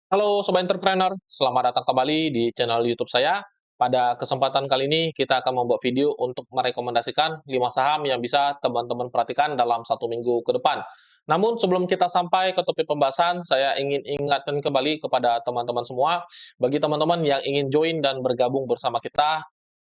Halo Sobat Entrepreneur, selamat datang kembali di channel YouTube saya. Pada kesempatan kali ini kita akan membuat video untuk merekomendasikan 5 saham yang bisa teman-teman perhatikan dalam 1 minggu ke depan. Namun sebelum kita sampai ke topik pembahasan, saya ingin ingatkan kembali kepada teman-teman semua, bagi teman-teman yang ingin join dan bergabung bersama kita,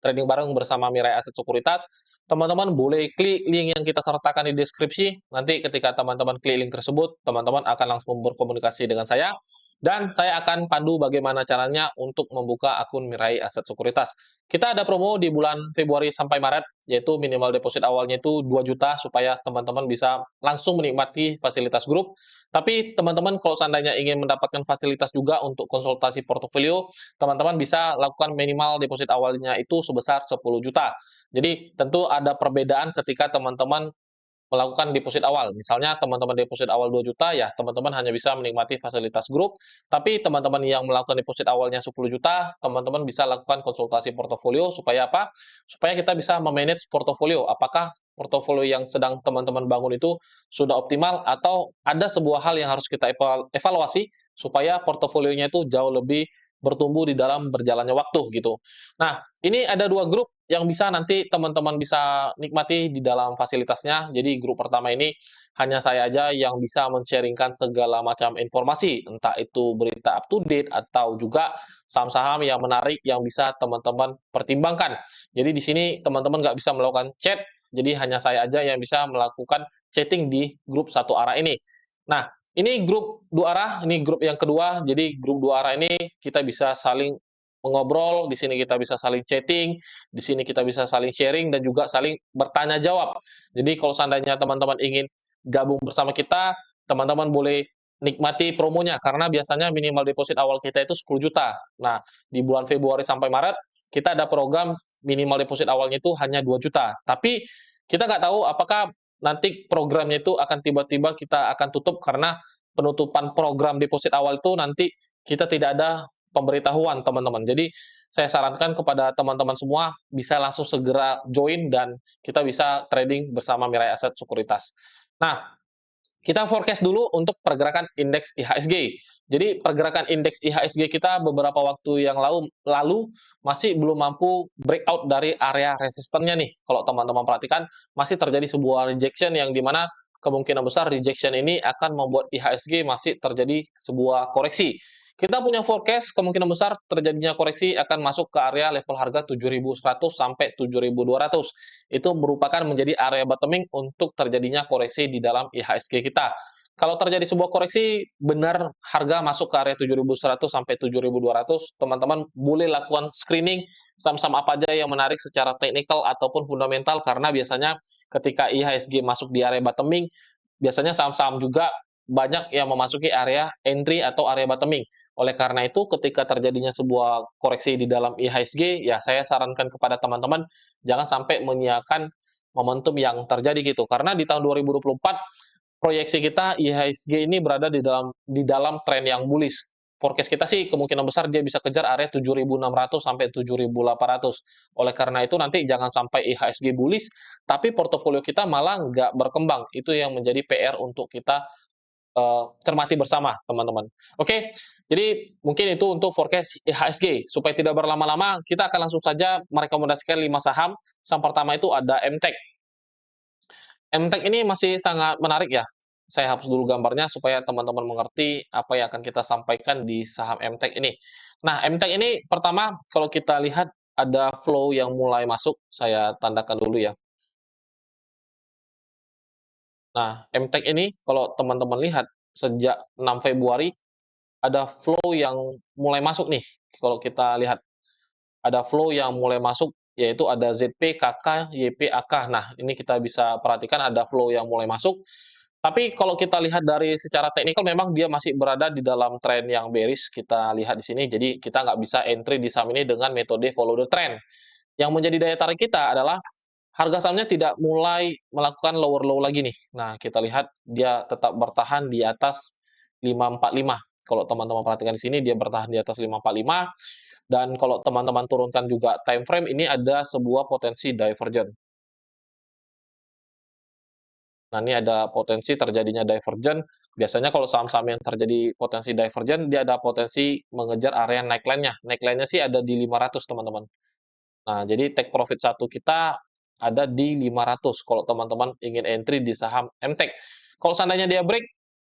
trading bareng bersama Mirai Aset Sekuritas, teman-teman boleh klik link yang kita sertakan di deskripsi. Nanti ketika teman-teman klik link tersebut, teman-teman akan langsung berkomunikasi dengan saya, dan saya akan pandu bagaimana caranya untuk membuka akun Mirai Aset Sekuritas. Kita ada promo di bulan Februari sampai Maret, yaitu minimal deposit awalnya itu 2 juta supaya teman-teman bisa langsung menikmati fasilitas grup. Tapi teman-teman kalau seandainya ingin mendapatkan fasilitas juga untuk konsultasi portofolio, teman-teman bisa lakukan minimal deposit awalnya itu sebesar 10 juta. Jadi tentu ada perbedaan ketika teman-teman melakukan deposit awal. Misalnya teman-teman deposit awal 2 juta, ya teman-teman hanya bisa menikmati fasilitas grup, tapi teman-teman yang melakukan deposit awalnya 10 juta, teman-teman bisa lakukan konsultasi portofolio supaya apa? Supaya kita bisa memanage portofolio. Apakah portofolio yang sedang teman-teman bangun itu sudah optimal atau ada sebuah hal yang harus kita evaluasi supaya portofolionya itu jauh lebih bertumbuh di dalam berjalannya waktu gitu. Nah, ini ada 2 grup yang bisa nanti teman-teman bisa nikmati di dalam fasilitasnya. Jadi grup pertama ini hanya saya aja yang bisa men-sharing-kan segala macam informasi, entah itu berita up to date atau juga saham-saham yang menarik yang bisa teman-teman pertimbangkan. Jadi di sini teman-teman nggak bisa melakukan chat, jadi hanya saya aja yang bisa melakukan chatting di grup satu arah ini. Nah, ini grup dua arah, ini grup yang kedua. Jadi grup dua arah ini kita bisa saling mengobrol, di sini kita bisa saling chatting, di sini kita bisa saling sharing dan juga saling bertanya jawab. Jadi kalau seandainya teman-teman ingin gabung bersama kita, teman-teman boleh nikmati promonya karena biasanya minimal deposit awal kita itu 10 juta. Nah, di bulan Februari sampai Maret kita ada program minimal deposit awalnya itu hanya 2 juta. Tapi kita nggak tahu apakah nanti programnya itu akan tiba-tiba kita akan tutup karena penutupan program deposit awal itu nanti kita tidak ada pemberitahuan teman-teman. Jadi saya sarankan kepada teman-teman semua bisa langsung segera join dan kita bisa trading bersama Mirai Aset Sekuritas. Nah, kita forecast dulu untuk pergerakan indeks IHSG. Jadi pergerakan indeks IHSG kita beberapa waktu yang lalu masih belum mampu breakout dari area resistennya nih. Kalau teman-teman perhatikan masih terjadi sebuah rejection yang dimana kemungkinan besar rejection ini akan membuat IHSG masih terjadi sebuah koreksi. Kita punya forecast kemungkinan besar terjadinya koreksi akan masuk ke area level harga 7.100 sampai 7.200. Itu merupakan menjadi area bottoming untuk terjadinya koreksi di dalam IHSG kita. Kalau terjadi sebuah koreksi, benar harga masuk ke area 7.100 sampai 7.200, teman-teman boleh lakukan screening saham-saham apa aja yang menarik secara teknikal ataupun fundamental, karena biasanya ketika IHSG masuk di area bottoming, biasanya saham-saham juga banyak yang memasuki area entry atau area bottoming. Oleh karena itu, ketika terjadinya sebuah koreksi di dalam IHSG, ya saya sarankan kepada teman-teman jangan sampai menyiakan momentum yang terjadi gitu. Karena di tahun 2024 proyeksi kita IHSG ini berada di dalam tren yang bullish. Forecast kita sih kemungkinan besar dia bisa kejar area 7.600 sampai 7.800. Oleh karena itu nanti jangan sampai IHSG bullish, tapi portofolio kita malah nggak berkembang. Itu yang menjadi PR untuk kita cermati bersama, teman-teman. Oke, jadi mungkin itu untuk forecast IHSG. Supaya tidak berlama-lama, kita akan langsung saja merekomendasikan 5 saham. Saham pertama itu ada MTEK. MTEK ini masih sangat menarik ya. Saya hapus dulu gambarnya supaya teman-teman mengerti apa yang akan kita sampaikan di saham MTEK ini. Nah, MTEK ini pertama kalau kita lihat ada flow yang mulai masuk, saya tandakan dulu ya. Nah, MTEK ini kalau teman-teman lihat sejak 6 Februari ada flow yang mulai masuk nih. Kalau kita lihat ada flow yang mulai masuk, yaitu ada ZP, KK, YP, AK. Nah, ini kita bisa perhatikan ada flow yang mulai masuk. Tapi kalau kita lihat dari secara teknikal memang dia masih berada di dalam tren yang bearish, kita lihat di sini. Jadi kita nggak bisa entry di saham ini dengan metode follow the trend. Yang menjadi daya tarik kita adalah harga sahamnya tidak mulai melakukan lower low lagi nih. Nah, kita lihat dia tetap bertahan di atas 545. Kalau teman-teman perhatikan di sini dia bertahan di atas 545, dan kalau teman-teman turunkan juga time frame ini ada sebuah potensi divergent. Nah, ini ada potensi terjadinya divergent Biasanya kalau saham-saham yang terjadi potensi divergen, dia ada potensi mengejar area neckline-nya. Neckline-nya sih ada di 500, teman-teman. Nah, jadi take profit satu kita ada di 500 kalau teman-teman ingin entry di saham MTEK. Kalau seandainya dia break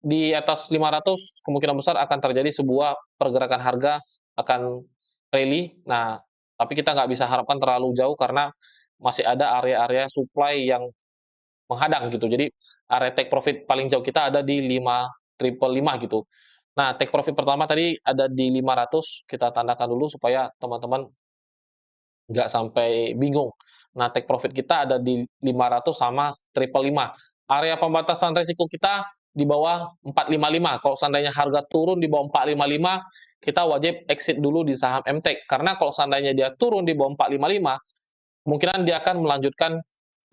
di atas 500, kemungkinan besar akan terjadi sebuah pergerakan harga akan rally. Nah, tapi kita nggak bisa harapkan terlalu jauh karena masih ada area-area supply yang menghadang gitu. Jadi area take profit paling jauh kita ada di 5.555 gitu. Nah, take profit pertama tadi ada di 500, kita tandakan dulu supaya teman-teman nggak sampai bingung. Nah, take profit kita ada di 500 sama 555. Area pembatasan risiko kita di bawah 455. Kalau seandainya harga turun di bawah 455, kita wajib exit dulu di saham MTEK. Karena kalau seandainya dia turun di bawah 455, kemungkinan dia akan melanjutkan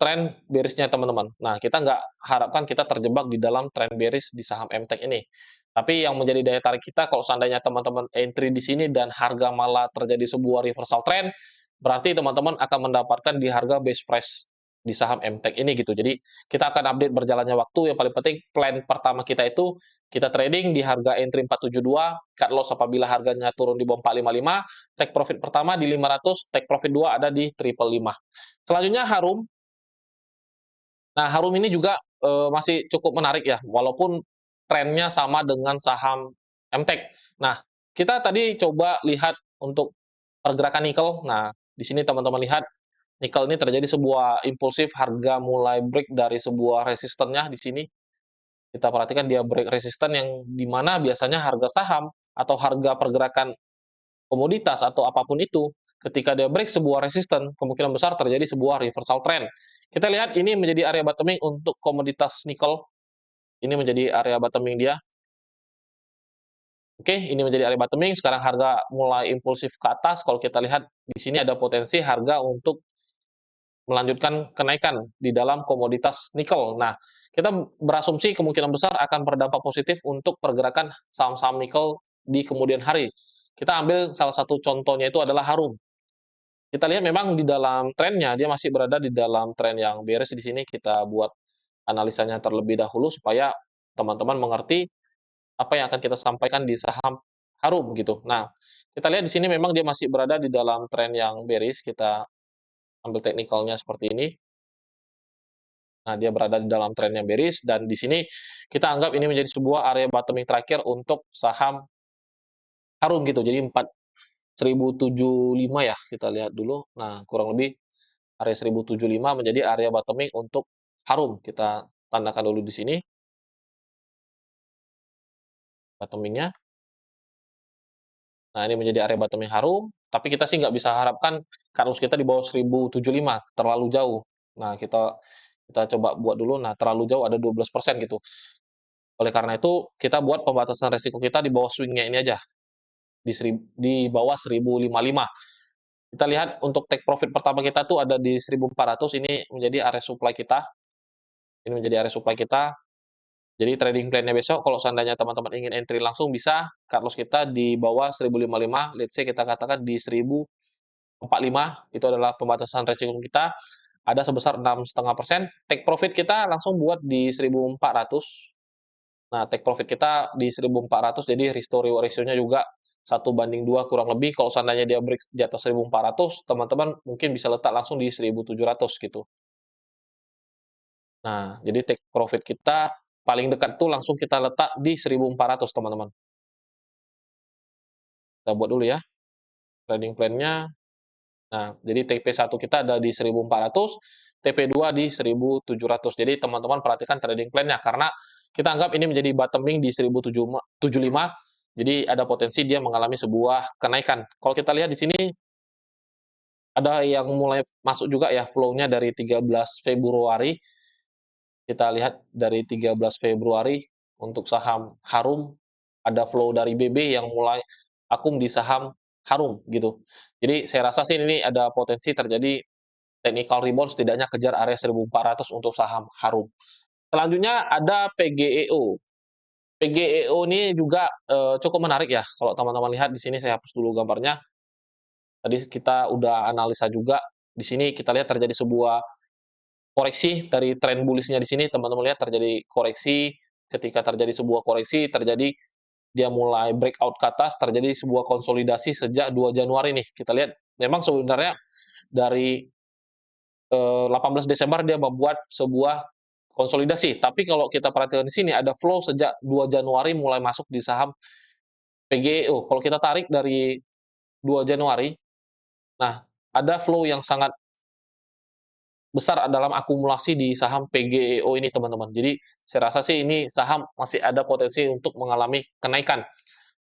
tren bearish-nya, teman-teman. Nah, kita nggak harapkan kita terjebak di dalam tren bearish di saham MTEK ini. Tapi yang menjadi daya tarik kita kalau seandainya teman-teman entry di sini dan harga malah terjadi sebuah reversal trend, berarti teman-teman akan mendapatkan di harga base price di saham MTEK ini gitu. Jadi kita akan update berjalannya waktu. Yang paling penting plan pertama kita itu kita trading di harga entry 472, cut loss apabila harganya turun di bawah 455, take profit pertama di 500, take profit 2 ada di 555. Selanjutnya Harum. Nah, Harum ini juga masih cukup menarik ya, walaupun trennya sama dengan saham MTEK. Nah, kita tadi coba lihat untuk pergerakan nikel. Nah, di sini teman-teman lihat nikel ini terjadi sebuah impulsif, harga mulai break dari sebuah resistennya di sini. Kita perhatikan dia break resisten yang di mana biasanya harga saham atau harga pergerakan komoditas atau apapun itu, ketika dia break sebuah resisten, kemungkinan besar terjadi sebuah reversal trend. Kita lihat ini menjadi area bottoming untuk komoditas nikel. Ini menjadi area bottoming dia. Oke, ini menjadi area bottoming. Sekarang harga mulai impulsif ke atas. Kalau kita lihat di sini ada potensi harga untuk melanjutkan kenaikan di dalam komoditas nikel. Nah, kita berasumsi kemungkinan besar akan berdampak positif untuk pergerakan saham-saham nikel di kemudian hari. Kita ambil salah satu contohnya itu adalah Harum. Kita lihat memang di dalam trennya, dia masih berada di dalam tren yang bearish di sini. Kita buat analisanya terlebih dahulu supaya teman-teman mengerti apa yang akan kita sampaikan di saham Harum gitu. Nah, kita lihat di sini memang dia masih berada di dalam tren yang bearish. Kita ambil teknikalnya seperti ini. Nah, dia berada di dalam tren yang bearish dan di sini kita anggap ini menjadi sebuah area bottoming terakhir untuk saham Harum gitu. Jadi 4.075 ya, kita lihat dulu. Nah, kurang lebih area 1075 menjadi area bottoming untuk Harum. Kita tandakan dulu di sini bottomingnya. Nah, ini menjadi area bottoming Harum, tapi kita sih nggak bisa harapkan cut kita di bawah 1075, terlalu jauh. Nah, kita kita coba buat dulu. Nah, terlalu jauh ada 12% gitu. Oleh karena itu, kita buat pembatasan resiko kita di bawah swingnya ini aja, di bawah 1055. Kita lihat untuk take profit pertama kita tuh ada di 1400, ini menjadi area supply kita. Ini menjadi area supply kita. Jadi trading plan-nya besok kalau seandainya teman-teman ingin entry langsung bisa, cut loss kita di bawah 1055, let's say kita katakan di 1045, itu adalah pembatasan resiko kita, ada sebesar 6,5%. Take profit kita langsung buat di 1400. Nah, take profit kita di 1400, jadi risk to reward ratio-nya juga 1:2 kurang lebih. Kalau seandainya dia break di atas 1400, teman-teman mungkin bisa letak langsung di 1700 gitu. Nah, jadi take profit kita paling dekat tuh langsung kita letak di 1400, teman-teman. Kita buat dulu ya, trading plan-nya. Nah, jadi TP1 kita ada di 1400, TP2 di 1700. Jadi teman-teman perhatikan trading plan-nya, karena kita anggap ini menjadi bottoming di 1075, jadi ada potensi dia mengalami sebuah kenaikan. Kalau kita lihat di sini, ada yang mulai masuk juga ya flow-nya dari 13 Februari. Kita lihat dari 13 Februari untuk saham Harum, ada flow dari BB yang mulai akum di saham Harum gitu. Jadi saya rasa sih ini ada potensi terjadi technical rebound, setidaknya kejar area 1400 untuk saham Harum. Selanjutnya ada PGEO. PGEO ini juga cukup menarik ya. Kalau teman-teman lihat di sini, saya hapus dulu gambarnya. Tadi kita udah analisa juga. Di sini kita lihat terjadi sebuah koreksi dari tren bullish-nya di sini. Teman-teman lihat terjadi koreksi ketika terjadi sebuah koreksi, terjadi dia mulai breakout ke atas, terjadi sebuah konsolidasi sejak 2 Januari nih. Kita lihat memang sebenarnya dari 18 Desember dia membuat sebuah konsolidasi, tapi kalau kita perhatikan di sini ada flow sejak 2 Januari mulai masuk di saham PGEO. Kalau kita tarik dari 2 Januari, nah ada flow yang sangat besar dalam akumulasi di saham PGEO ini teman-teman. Jadi saya rasa sih ini saham masih ada potensi untuk mengalami kenaikan.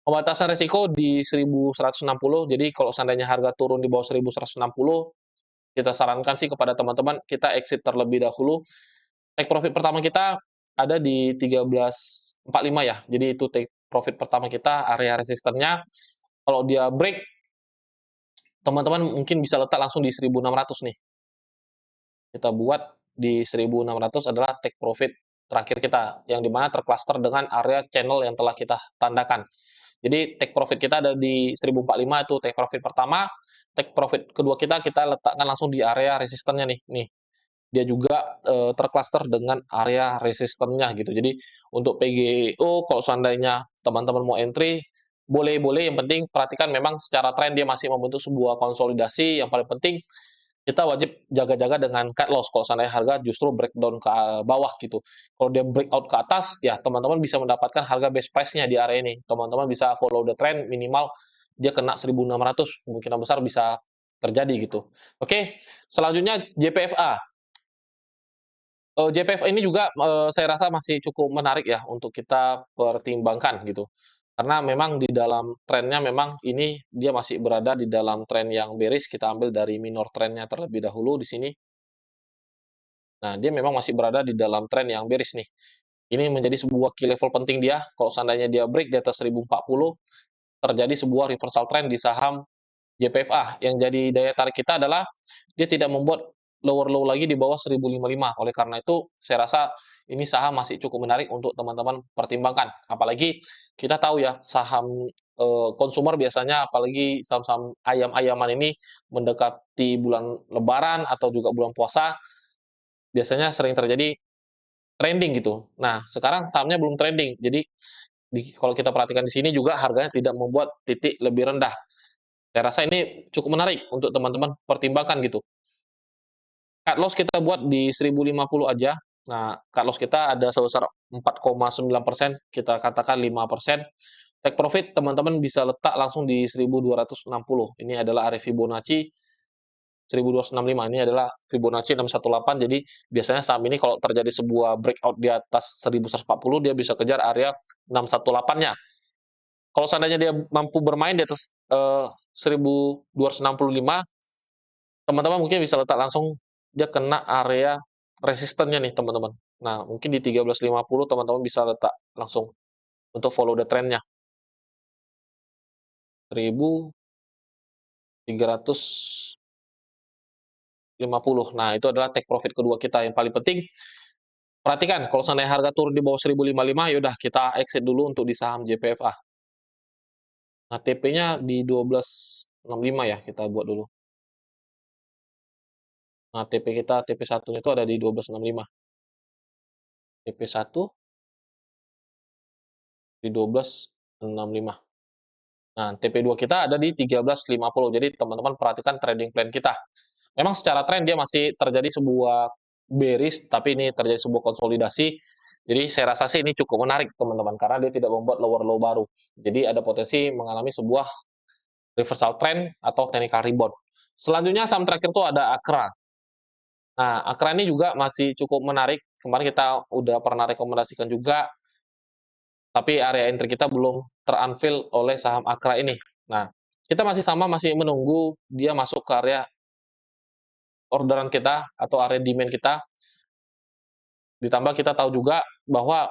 Pembatasan risiko di 1160, jadi kalau seandainya harga turun di bawah 1160, kita sarankan sih kepada teman-teman kita exit terlebih dahulu. Take profit pertama kita ada di 1345 ya. Jadi itu take profit pertama kita, area resistennya. Kalau dia break, teman-teman mungkin bisa letak langsung di 1600 nih. Kita buat di 1600 adalah take profit terakhir kita, yang dimana tercluster dengan area channel yang telah kita tandakan. Jadi take profit kita ada di 1045 itu take profit pertama, take profit kedua kita letakkan langsung di area resistennya nih. Nih, dia juga tercluster dengan area resistennya gitu. Jadi untuk PGEO kalau seandainya teman-teman mau entry boleh-boleh, yang penting perhatikan memang secara tren dia masih membentuk sebuah konsolidasi. Yang paling penting kita wajib jaga-jaga dengan cut loss kalau seandainya harga justru breakdown ke bawah gitu. Kalau dia breakout ke atas, ya teman-teman bisa mendapatkan harga best price-nya di area ini. Teman-teman bisa follow the trend, minimal dia kena 1600, kemungkinan besar bisa terjadi gitu. Oke, selanjutnya JPFA. JPFA ini juga saya rasa masih cukup menarik ya untuk kita pertimbangkan gitu. Karena memang di dalam trennya memang ini dia masih berada di dalam tren yang bearish, kita ambil dari minor trennya terlebih dahulu di sini. Nah, dia memang masih berada di dalam tren yang bearish nih. Ini menjadi sebuah key level penting dia, kalau seandainya dia break di atas 1040, terjadi sebuah reversal trend di saham JPFA. Yang jadi daya tarik kita adalah dia tidak membuat lower low lagi di bawah 1055. Oleh karena itu, saya rasa ini saham masih cukup menarik untuk teman-teman pertimbangkan. Apalagi kita tahu ya, saham konsumer biasanya, apalagi saham-saham ayam-ayaman ini mendekati bulan Lebaran atau juga bulan puasa, biasanya sering terjadi trending gitu. Nah, sekarang sahamnya belum trending. Jadi kalau kita perhatikan di sini juga harganya tidak membuat titik lebih rendah. Saya rasa ini cukup menarik untuk teman-teman pertimbangkan gitu. Cut loss kita buat di 1050 aja. Nah, cut loss kita ada sebesar 4,9%, kita katakan 5%. Take profit teman-teman bisa letak langsung di 1260. Ini adalah area Fibonacci 1265. Ini adalah Fibonacci 618. Jadi biasanya saham ini kalau terjadi sebuah breakout di atas 1140, dia bisa kejar area 618-nya. Kalau seandainya dia mampu bermain di atas 1265, teman-teman mungkin bisa letak langsung dia kena area resistennya nih teman-teman. Nah, mungkin di 1350 teman-teman bisa letak langsung untuk follow the trendnya. 1350. Nah, itu adalah take profit kedua kita. Yang paling penting, perhatikan kalau seandainya harga turun di bawah 1055, yaudah kita exit dulu untuk di saham JPFA. Nah, TP-nya di 1265 ya, kita buat dulu. Nah, TP kita, TP1 itu ada di 1265. TP1 di 1265. Nah, TP2 kita ada di 1350. Jadi teman-teman perhatikan trading plan kita. Memang secara tren dia masih terjadi sebuah bearish, tapi ini terjadi sebuah konsolidasi. Jadi saya rasa sih ini cukup menarik teman-teman, karena dia tidak membuat lower low baru. Jadi ada potensi mengalami sebuah reversal trend atau technical rebound. Selanjutnya saham terakhir itu ada Akra. Nah, Akra ini juga masih cukup menarik. Kemarin kita udah pernah rekomendasikan juga, tapi area entry kita belum ter-unveil oleh saham Akra ini. Nah, kita masih sama, masih menunggu dia masuk ke area orderan kita atau area demand kita. Ditambah kita tahu juga bahwa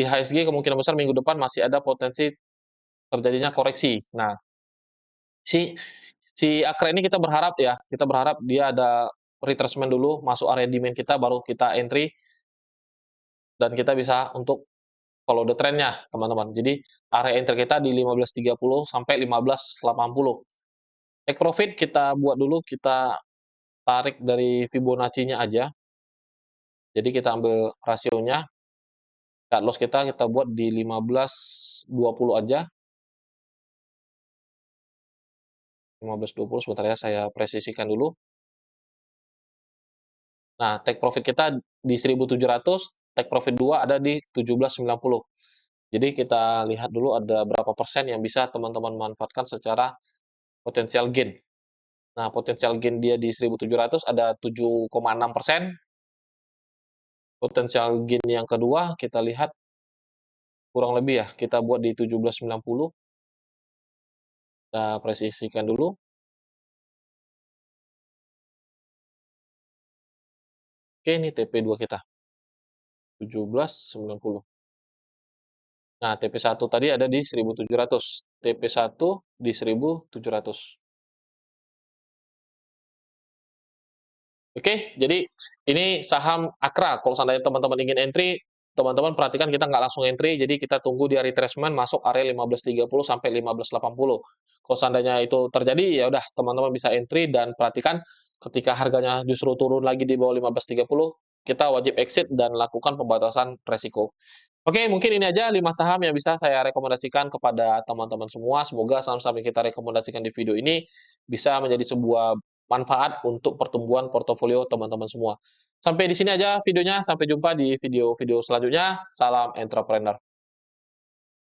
IHSG kemungkinan besar minggu depan masih ada potensi terjadinya koreksi. Nah, si si Akra ini kita berharap ya, kita berharap dia ada retracement dulu, masuk area demand kita, baru kita entry, dan kita bisa untuk follow the trend-nya, teman-teman. Jadi, area entry kita di 15.30 sampai 15.80. Take profit kita buat dulu, kita tarik dari Fibonacci-nya aja. Jadi kita ambil rasionya. Cut loss kita buat di 15.20 aja. 15.20 sebentar ya, saya presisikan dulu. Nah, take profit kita di 1.700, take profit 2 ada di 17.90. Jadi kita lihat dulu ada berapa persen yang bisa teman-teman manfaatkan secara potensial gain. Nah, potensial gain dia di 1.700 ada 7,6%. Potensial gain yang kedua kita lihat kurang lebih ya, kita buat di 17.90. Kita presisikan dulu. Oke, ini TP2 kita. 17.90. Nah, TP1 tadi ada di 1.700. TP1 di 1.700. Oke, jadi ini saham Akra. Kalau seandainya teman-teman ingin entry, teman-teman perhatikan kita nggak langsung entry, jadi kita tunggu dia retracement masuk area 15.30 sampai 15.80. Kalau seandainya itu terjadi, ya udah teman-teman bisa entry dan perhatikan ketika harganya justru turun lagi di bawah 15.30, kita wajib exit dan lakukan pembatasan resiko. Oke, mungkin ini aja 5 saham yang bisa saya rekomendasikan kepada teman-teman semua. Semoga saham-saham yang kita rekomendasikan di video ini bisa menjadi sebuah manfaat untuk pertumbuhan portofolio teman-teman semua. Sampai di sini aja videonya, sampai jumpa di video-video selanjutnya. Salam entrepreneur.